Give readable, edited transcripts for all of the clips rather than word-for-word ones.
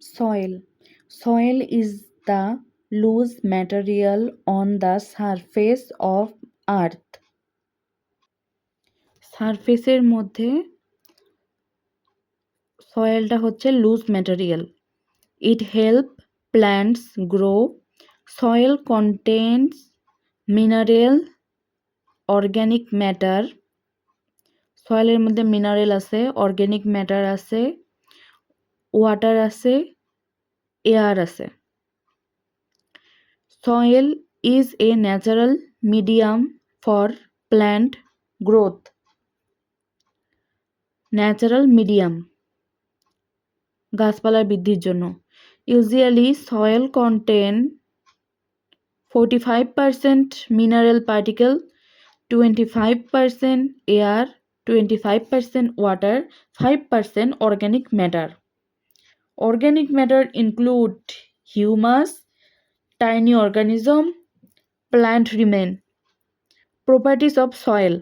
Soil. Soil is the loose material on the surface of earth. সারফেসের মধ্যে সয়েলটা হচ্ছে loose material. It help plants grow. Soil contains mineral, organic matter. সয়েলের মধ্যে mineral আছে, organic matter আছে, water আছে, এয়ার আছে। Soil is a natural medium for plant growth. Natural medium গাছপালার বৃদ্ধির জন্য। Usually soil contain 45% mineral particle, 25% air, 25% water, 5% organic matter. Organic matter include humus, tiny organism, plant remain. Properties of soil.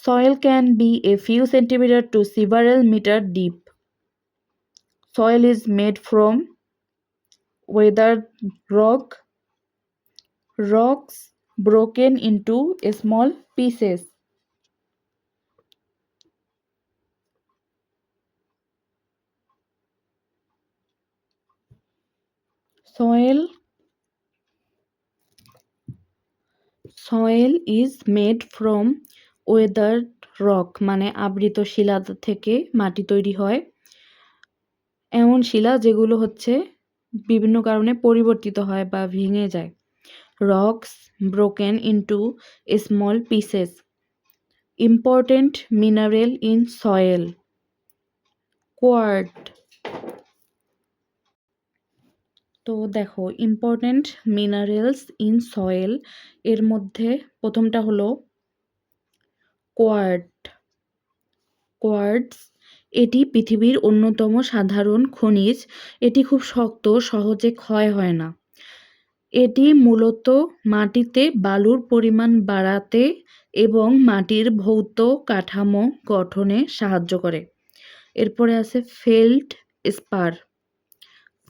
Soil can be a few centimeter to several meter deep. Soil is made from weathered rocks broken into small pieces. Soil is made from weathered rock, মানে আবৃত শিলা থেকে মাটি তৈরি হয়। এমন শিলা যেগুলো হচ্ছে বিভিন্ন কারণে পরিবর্তিত হয় বা ভেঙে যায়। Rocks broken into small pieces. Important mineral in soil. Quartz. তো দেখো ইম্পর্টেন্ট মিনারেলস ইন সয়েল এর মধ্যে প্রথমটা হলো কোয়ার্টজ। এটি পৃথিবীর অন্যতম সাধারণ খনিজ। এটি খুব শক্ত, সহজে ক্ষয় হয় না। এটি মূলত মাটিতে বালুর পরিমাণ বাড়াতে এবং মাটির ভৌত কাঠামো গঠনে সাহায্য করে। এরপরে আছে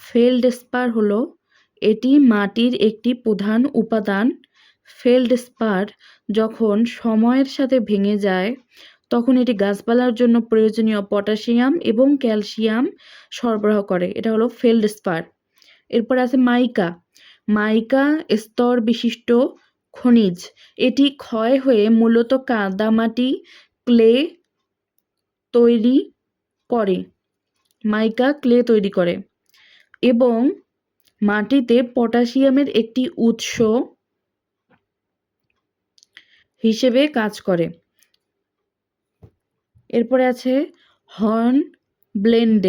ফেল্ডস্পার হলো এটি মাটির একটি প্রধান উপাদান। ফেল্ডস্পার যখন সময়ের সাথে ভেঙে যায় তখন এটি গাছপালার জন্য প্রয়োজনীয় পটাশিয়াম এবং ক্যালসিয়াম সরবরাহ করে। এটা হলো ফেল্ডস্পার। এরপর আছে মাইকা স্তর বিশিষ্ট খনিজ। এটি ক্ষয় হয়ে মূলত কাদামাটি ক্লে তৈরি করে। মাইকা ক্লে তৈরি করে এবং মাটিতে পটাশিয়ামের একটি উৎস হিসেবে কাজ করে। এরপরে আছে হর্নব্লেন্ড।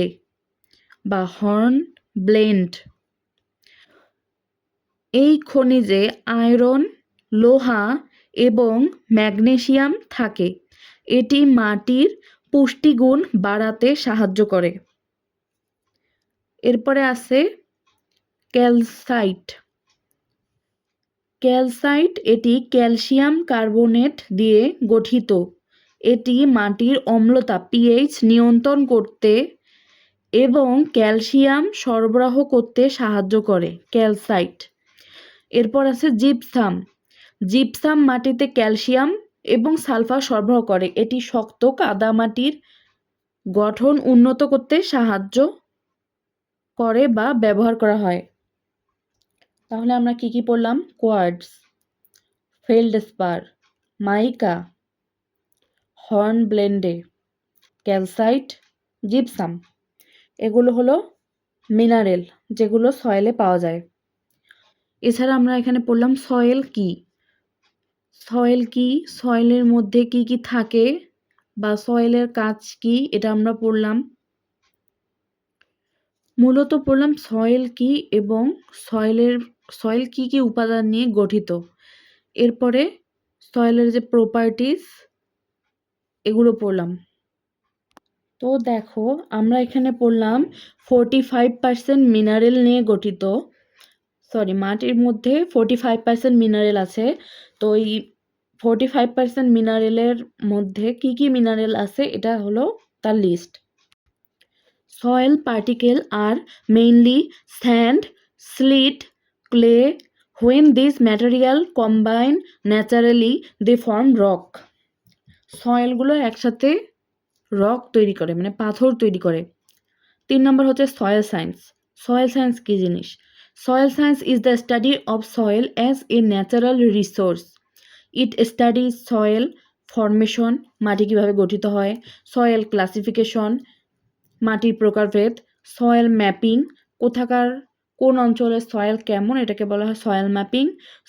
এই খনিজে আয়রন, লোহা এবং ম্যাগনেসিয়াম থাকে। এটি মাটির পুষ্টিগুণ বাড়াতে সাহায্য করে। এরপরে আছে ক্যালসাইট। এটি ক্যালসিয়াম কার্বনেট দিয়ে গঠিত। এটি মাটির অম্লতা পিএইচ নিয়ন্ত্রণ করতে এবং ক্যালসিয়াম সরবরাহ করতে সাহায্য করে ক্যালসাইট। এরপর আছে জিপসাম মাটিতে ক্যালসিয়াম এবং সালফার সরবরাহ করে। এটি শক্ত কাদামাটির গঠন উন্নত করতে সাহায্য করে বা ব্যবহার করা হয়। তাহলে আমরা কি পড়লাম? কোয়ার্টজ, ফেল্ডস্পার, মাইকা, হর্নব্লেন্ডে, ক্যালসাইট, জিপসাম। এগুলো হলো মিনারেল যেগুলো সয়েলে পাওয়া যায়। এছাড়া আমরা এখানে পড়লাম সয়েল কি, সয়েলের মধ্যে কি থাকে বা সয়েলের কাজ কি, এটা আমরা পড়লাম। মূলত পড়লাম সয়েল কি এবং সয়েল কি উপাদান নিয়ে গঠিত। এরপরে সয়েলের যে প্রপার্টিস এগুলো পড়লাম। তো দেখো আমরা এখানে পড়লাম 45% মিনারেল নিয়ে গঠিত। মাটির মধ্যে 45% মিনারেল আছে। তো এই 45% মিনারেলের মধ্যে কি মিনারেল আছে এটা হলো তার list. Soil particles are mainly sand, slate, clay. When these material combine naturally, they form rock. সয়েলগুলো একসাথে রক তৈরি করে, মানে পাথর তৈরি করে। 3 নম্বর হচ্ছে সয়েল সায়েন্স। সয়েল সায়েন্স কি জিনিস? Soil science is the study of soil as a natural resource. It studies soil formation, মাটি কীভাবে গঠিত হয়, সয়েল ক্লাসিফিকেশন, মাটির প্রকারভেদ, সয়েল ম্যাপিং, কোন অঞ্চলের সয়েল কেমন, এটাকে বলা হয় soil mapping,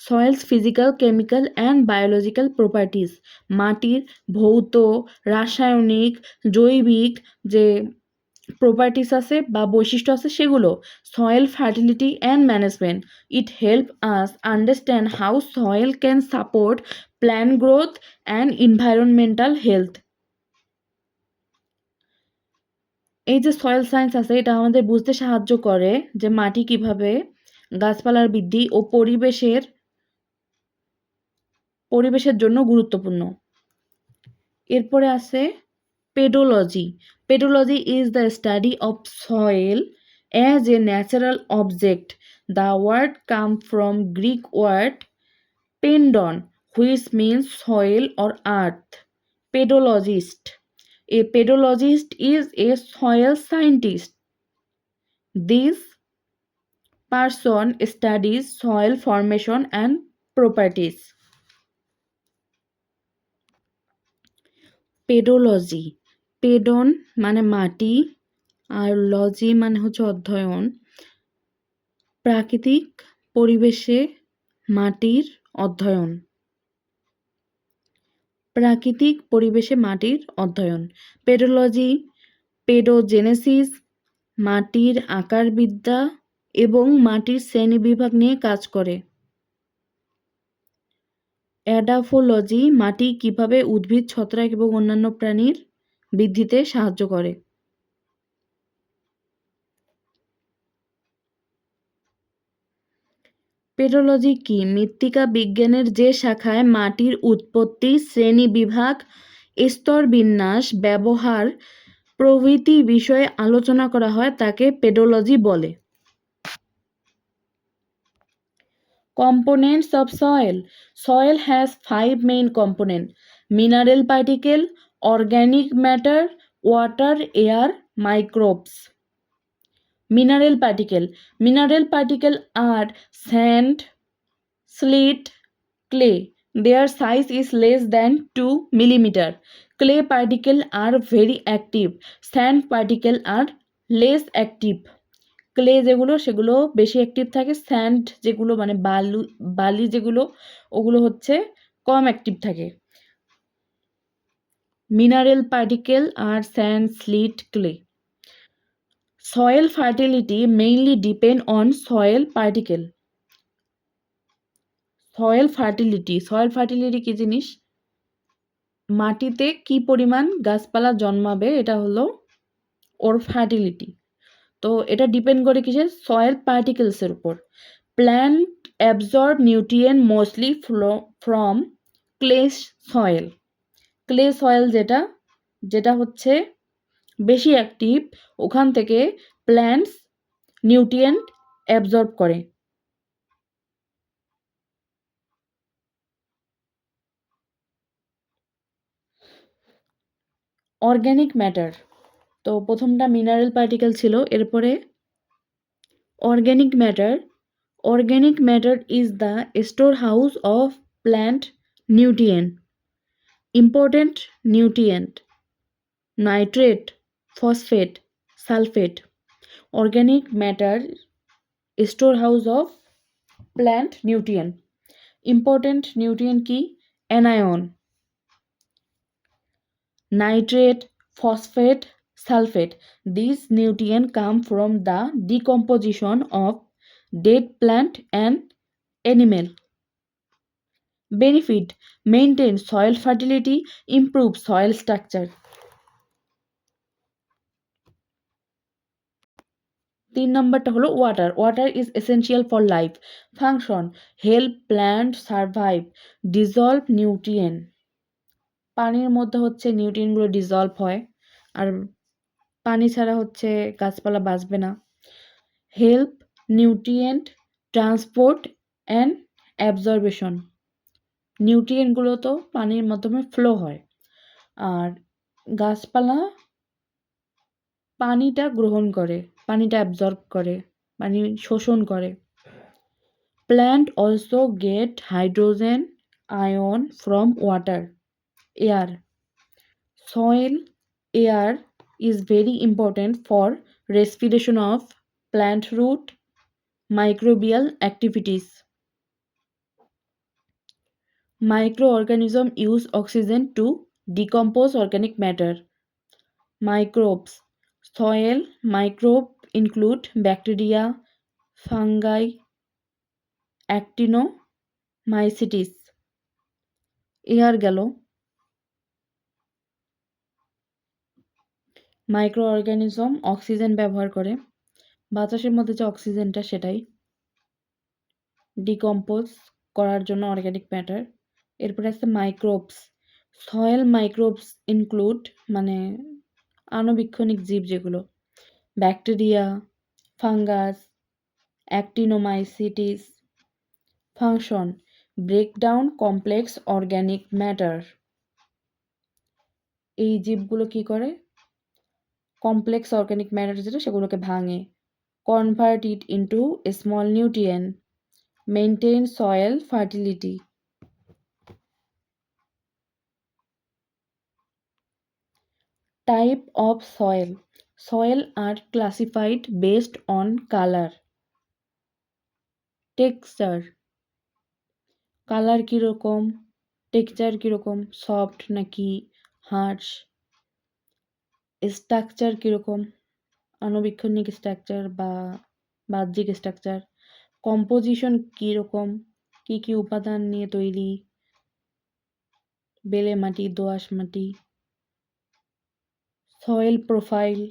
soil's physical, chemical and biological properties, মাটির ভৌত, রাসায়নিক, জৈবিক যে প্রপার্টিস আছে বা বৈশিষ্ট্য আছে সেগুলো, soil fertility and management. It help us understand how soil can support plant growth and environmental health. এই যে সয়েল সায়েন্স আছে এটা আমাদের বুঝতে সাহায্য করে যে মাটি কিভাবে গাছপালার বৃদ্ধি ও পরিবেশের জন্য গুরুত্বপূর্ণ। এরপরে আছে pedology. Pedology is the study of soil as a natural object. The word came from Greek word pedon, which means soil or earth. Pedologist. A pedologist is a soil scientist. This person studies soil formation and properties. Pedology, pedon মানে মাটি আর লজি মানে হচ্ছে অধ্যয়ন। প্রাকৃতিক পরিবেশে মাটির অধ্যয়ন। প্রাকৃতিক পরিবেশে মাটির অধ্যয়ন। পেডোলজি, পেডোজেনেসিস, মাটির আকারবিদ্যা এবং মাটির শ্রেণীবিভাগ নিয়ে কাজ করে। অ্যাডাফোলজি, মাটি কিভাবে উদ্ভিদ, ছত্রাক এবং অন্যান্য প্রাণীর বৃদ্ধিতে সাহায্য করে। পেডোলজি কি? মৃত্তিকা বিজ্ঞানের যে শাখায় মাটির উৎপত্তি, শ্রেণীবিভাগ, স্তরবিন্যাস, ব্যবহার প্রভৃতি বিষয়ে আলোচনা করা হয় তাকে পেডোলজি বলে। Components of soil. Soil has 5 main components: mineral particle, organic matter, water, air, microbes. Mineral particle. Mineral particle are sand, slate, clay. Their size is less than 2 millimeter. Clay particle are very active. Sand particle are less active. Clay যেগুলো সেগুলো বেশি active থাকে, sand যেগুলো মানে বালি যেগুলো ওগুলো হচ্ছে কম অ্যাক্টিভ থাকে। মিনারেল পার্টিকেল আর sand, slit, clay. Soil fertility mainly depend on soil particle. Soil fertility কি জিনিস? মাটিতে কি পরিমাণ গাছপালা জন্মাবে এটা হলো ওর ফার্টিলিটি। তো এটা ডিপেন্ড করে কিসের? সয়েল পার্টিকেলসের উপর। Plant absorb nutrient mostly from clay soil. Clay soil যেটা হচ্ছে বেশি অ্যাক্টিভ, ওখান থেকে প্ল্যান্টস নিউট্রিয়েন্ট অ্যাবজর্ব করে। অর্গ্যানিক ম্যাটার, তো প্রথমটা মিনারেল পার্টিকেল ছিল, এরপরে organic matter. Organic matter is the storehouse of plant nutrient. Important nutrient: nitrate, phosphate, sulfate. Organic matter storehouse of plant nutrient. Important nutrient কি? Anion, nitrate, phosphate, sulfate. These nutrients come from the decomposition of dead plant and animal. Benefit: maintain soil fertility, improve soil structure. 3 নম্বরটা হলো water. Water is essential for life. Function: help plant survive, dissolved nutrient. পানির মধ্যে হচ্ছে নিউট্রিয়েন্টগুলো dissolved হয়। আর পানি ছাড়া হচ্ছে গাছপালা বাঁচবে না। Help nutrient transport and absorption. নিউট্রিয়েন্টগুলো তো পানির মাধ্যমে ফ্লো হয়, আর গাছপালা পানিটা গ্রহণ করে, পানিটা অ্যাবজর্ব করে, পানি শোষণ করে। Plant also get hydrogen ion from water, air. Soil air is very important for respiration of plant root microbial activities. Microorganisms use oxygen to decompose organic matter. Microbes. Soil microbes include bacteria, fungi, actinomycetes. Air গেল, micro organism oxygen ব্যবহার করে, বাতাসের মধ্যে যে অক্সিজেনটা সেটাই decompose করার জন্য অর্গানিক ম্যাটার। এরপরে আছে মাইক্রোবস। সয়েল মাইক্রোবস ইনক্লুড মানে আণুবীক্ষণিক জীব যেগুলো, bacteria, fungus, actinomycetes. Function break down complex organic matter. এই জীবগুলো কি করে? কমপ্লেক্স অর্গানিক ম্যাটার যেটা সেগুলোকে ভাঙে, convert it into small nutrient, maintain soil fertility. Type of soil. Soil are classified based on color, texture. Colour কীরকম, texture কীরকম, soft নাকি হার্শ, স্ট্রাকচার কীরকম, আণুবীক্ষণিক স্ট্রাকচার বা বাহ্যিক স্ট্রাকচার, কম্পোজিশন কীরকম, কী কী উপাদান নিয়ে তৈরি, বেলে মাটি, দোআঁশ মাটি, soil profile.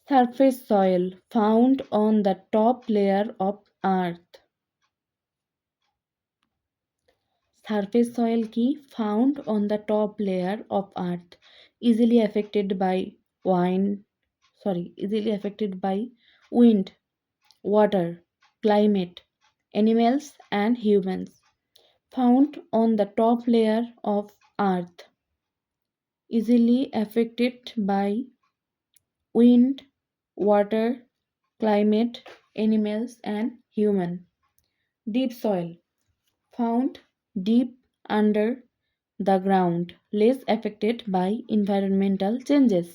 Surface soil found on the top layer of earth. Surface soil কি? Found on the top layer of earth, easily affected by wind, water, climate, animals and humans. Found on the top layer of earth, easily affected by wind, water, climate, animals and human. Deep soil found deep under the ground, less affected by environmental changes.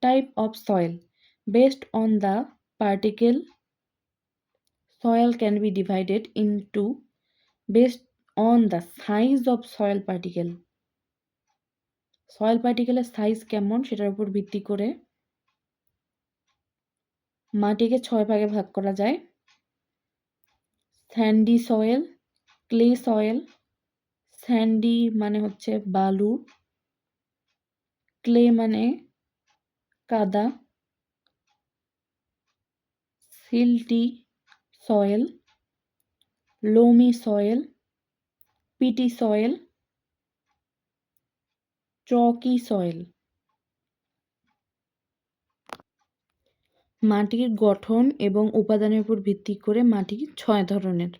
Type of soil. Based on the particle, soil can be divided into based on the size of soil particle. Soil particle এর size কেমন সেটার উপর ভিত্তি করে মাটিকে 6 ভাগে ভাগ করা যায়। Sandy soil, clay soil. Sandy মানে হচ্ছে বালু, ক্লে মানে কাদা, silty soil, loamy soil, peaty soil, chalky soil. মাটির গঠন এবং উপাদানের উপর ভিত্তি করে মাটি 6 ধরনের।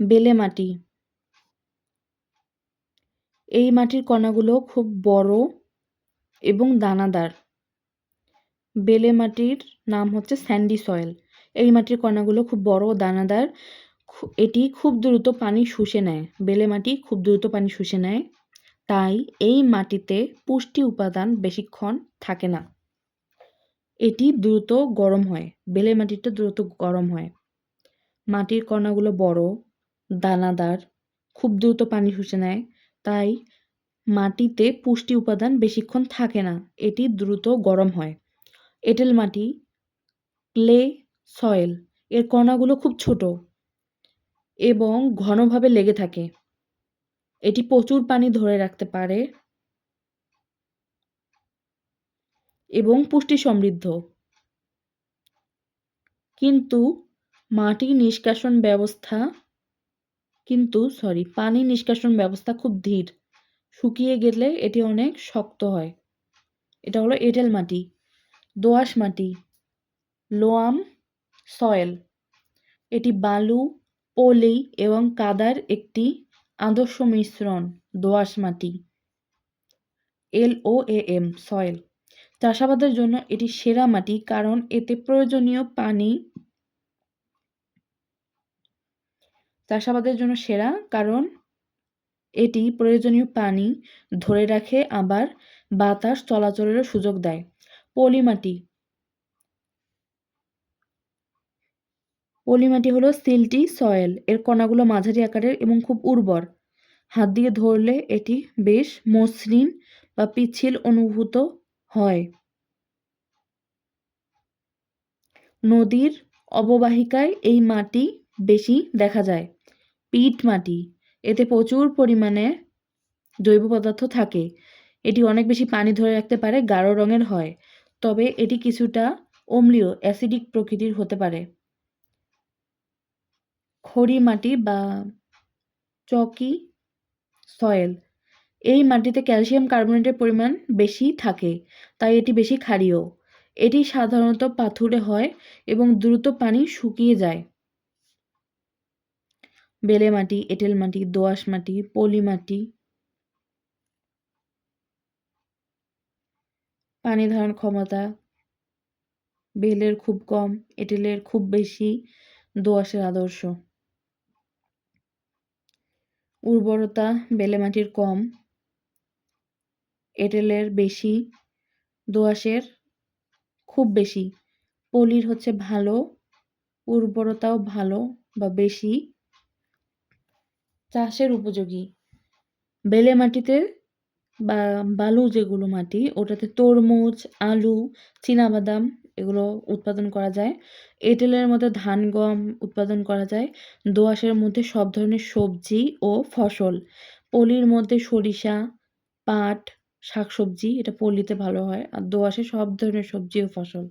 বেলে মাটি। এই মাটির কণাগুলো খুব বড় এবং দানাদার। বেলে মাটির নাম হচ্ছে স্যান্ডি সয়েল। এই মাটির কণাগুলো খুব বড় ও দানাদার। এটি খুব দ্রুত পানি শুষে নেয়। বেলে মাটি খুব দ্রুত পানি শুষে নেয়, তাই এই মাটিতে পুষ্টি উপাদান বেশিক্ষণ থাকে না। এটি দ্রুত গরম হয়, বেলে মাটিটা দ্রুত গরম হয়। মাটির কণাগুলো বড়, দানাদার, খুব দ্রুত পানি শুষে নেয়, তাই মাটিতে পুষ্টি উপাদান বেশিক্ষণ থাকে না, এটি দ্রুত গরম হয়। এঁটেল মাটি, ক্লে সয়েল, এর কণাগুলো খুব ছোট এবং ঘনভাবে লেগে থাকে। এটি প্রচুর পানি ধরে রাখতে পারে এবং পুষ্টি সমৃদ্ধ। কিন্তু পানি নিষ্কাশন ব্যবস্থা খুব ধীর, শুকিয়ে গেলে এটি অনেক শক্ত হয়। এটা হলো এঁটেল মাটি। দোআঁশ মাটি, লোয়াম সয়েল। এটি বালু, পলি এবং কাদার একটি আদর্শ মিশ্রণ। দোআঁশ মাটি, LOAM সয়েল। চাষাবাদের জন্য এটি সেরা মাটি কারণ এতে প্রয়োজনীয় পানি চাষাবাদের জন্য সেরা কারণ এটি প্রয়োজনীয় পানি ধরে রাখে আবার বাতাস চলাচলেরও সুযোগ দেয়। পলি মাটি, পলি মাটি হলো সিল্টি সয়েল। এর কণাগুলো মাঝারি আকারের এবং খুব উর্বর। হাত দিয়ে ধরলে এটি বেশ মসৃণ বা পিচ্ছিল অনুভূত হয়। নদীর অববাহিকায় এই মাটি বেশি দেখা যায়। পিট মাটি, এতে প্রচুর পরিমাণে জৈব পদার্থ থাকে। এটি অনেক বেশি পানি ধরে রাখতে পারে, গাঢ় রঙের হয়, তবে এটি কিছুটা অম্লীয় অ্যাসিডিক প্রকৃতির হতে পারে। খড়ি মাটি বা চকি সয়েল, এই মাটিতে ক্যালসিয়াম কার্বনেটের পরিমাণ বেশি থাকে, তাই এটি বেশি ক্ষারীয়। এটি সাধারণত পাথুরে হয় এবং দ্রুত পানি শুকিয়ে যায়। বেলে মাটি, এঁটেল মাটি, দোআঁশ মাটি, পলি মাটি। পানি ধারণ ক্ষমতা বেলের খুব কম, এঁটেলের খুব বেশি, দোআঁশের আদর্শ। উর্বরতা বেলে মাটির কম, এঁটেলের বেশি, দোআঁশের খুব বেশি। পলির হচ্ছে ভালো, উর্বরতাও ভালো বা বেশি। চাষের উপযোগী বেলে মাটিতে বা বালু যেগুলো মাটি ওটাতে তরমুজ, আলু, চীনাবাদাম এগুলো উৎপাদন করা যায়। এঁটেলের মধ্যে ধান, গম উৎপাদন করা যায়। দোআঁশের মধ্যে সব ধরনের সবজি ও ফসল। পলির মধ্যে সরিষা, পাট, শাকসবজি এটা পলিতে ভালো হয়। আর দোআঁশে সব ধরনের সবজি ও ফসল।